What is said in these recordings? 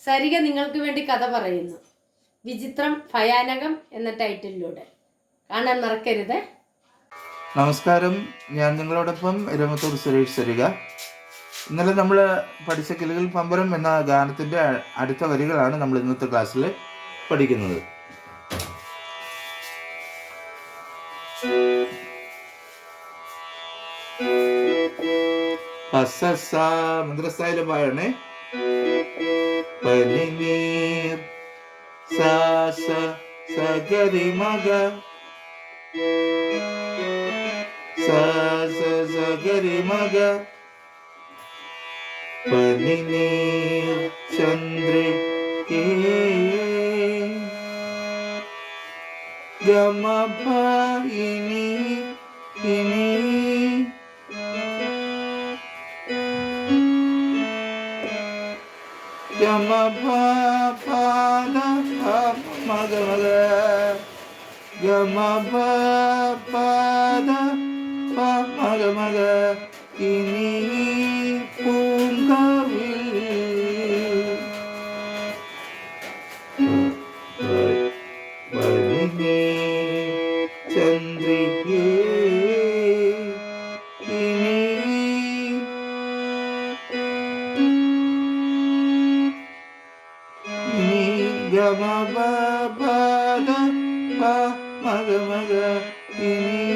സരിക നിങ്ങൾക്ക് വേണ്ടി കഥ പറയുന്നു. വിചിത്രം ഭയാനകം എന്ന ടൈറ്റിലൂടെ. കാണാൻ മറക്കരുത്. നമസ്കാരം, ഞാൻ നിങ്ങളോടൊപ്പം രമത്തൂർ സുരേഷ് സരിക. ഇന്നലെ നമ്മൾ പഠിച്ച കിലുകിൽ പമ്പരം എന്ന ഗാനത്തിൻ്റെ അടുത്ത വരികളാണ് നമ്മൾ ഇന്നത്തെ ക്ലാസ്സിൽ പഠിക്കുന്നത്. മന്ത്രസ്ഥായിലെ പാടണേ. പനിനീർ സാസ സഗരി മഗ സാസ സഗരി മഗ പനിനീർ ചന്ദ്രികേ ഗമ ഇനി ഇനി ഗമ പാദ മഗ മഗ ഗമ പാദ മഗ മഗ ഇനി പൂങ്കവിൽ വനിനീ ചന്ദ്രികേ ഗമ പാദ മഗ മഗ ഇനി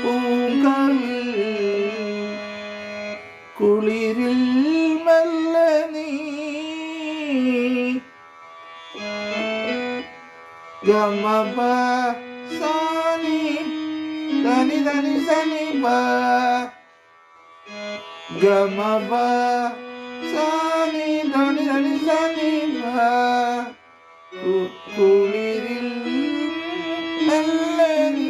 പൂങ്കവിൽ കുളിരിൽ മെല്ലെ നീ ഗമ സാനി ധനി ധനി സനി ഗമ സാനി ധനി ധനി സനി കുളിരിൽ മെല്ലെ നീ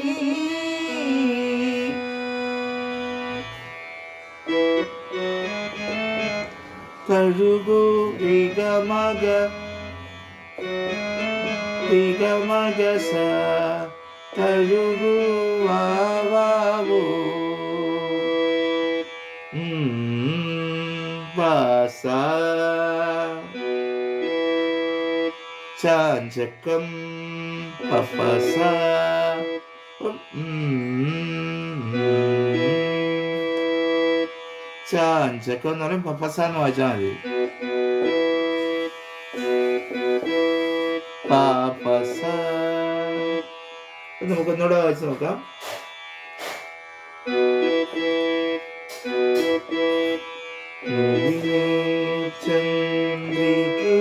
തഴുകൂ രിഗമഗ രിഗമഗ സ തഴുകൂ വാവോ വാസ ചാഞ്ചകം പപ്പസ ചാഞ്ചകം എന്ന് പറയും, പപ്പസ എന്ന് വായിച്ചാൽ മതി. പാപ്പസ നമുക്കൊന്നുകൂടെ വായിച്ച് നോക്കാം. ചന്ദ്രികേ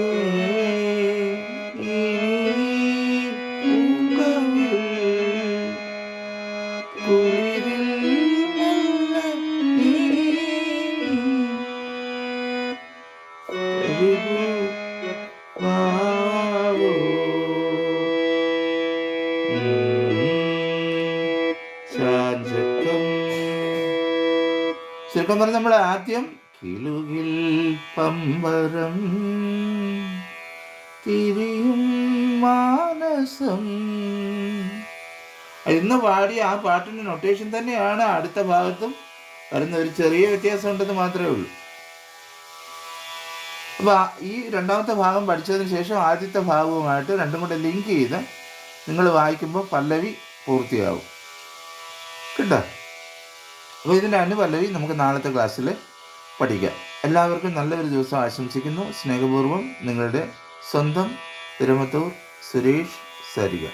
ചുരുക്കം പറഞ്ഞ് നമ്മൾ ആദ്യം കിലുകിൽ പമ്പരം തിരിയും മാനസം ഇന്ന് പാടിയ ആ പാട്ടിൻ്റെ നൊട്ടേഷൻ തന്നെയാണ് അടുത്ത ഭാഗത്തും വരുന്ന. ഒരു ചെറിയ വ്യത്യാസം ഉണ്ടെന്ന് മാത്രമേ ഉള്ളൂ. അപ്പോൾ ഈ രണ്ടാമത്തെ ഭാഗം പഠിച്ചതിന് ശേഷം ആദ്യത്തെ ഭാഗവുമായിട്ട് രണ്ടും കൂടെ ലിങ്ക് ചെയ്ത് നിങ്ങൾ വായിക്കുമ്പോൾ പല്ലവി പൂർത്തിയാവും കേട്ടോ. അപ്പോൾ ഇതിൻ്റെ അനുപല്ലവി നമുക്ക് നാളത്തെ ക്ലാസ്സിൽ പഠിക്കാം. എല്ലാവർക്കും നല്ലൊരു ദിവസം ആശംസിക്കുന്നു. സ്നേഹപൂർവ്വം നിങ്ങളുടെ സ്വന്തം തിരുമത്തൂർ സുരേഷ് സരിക.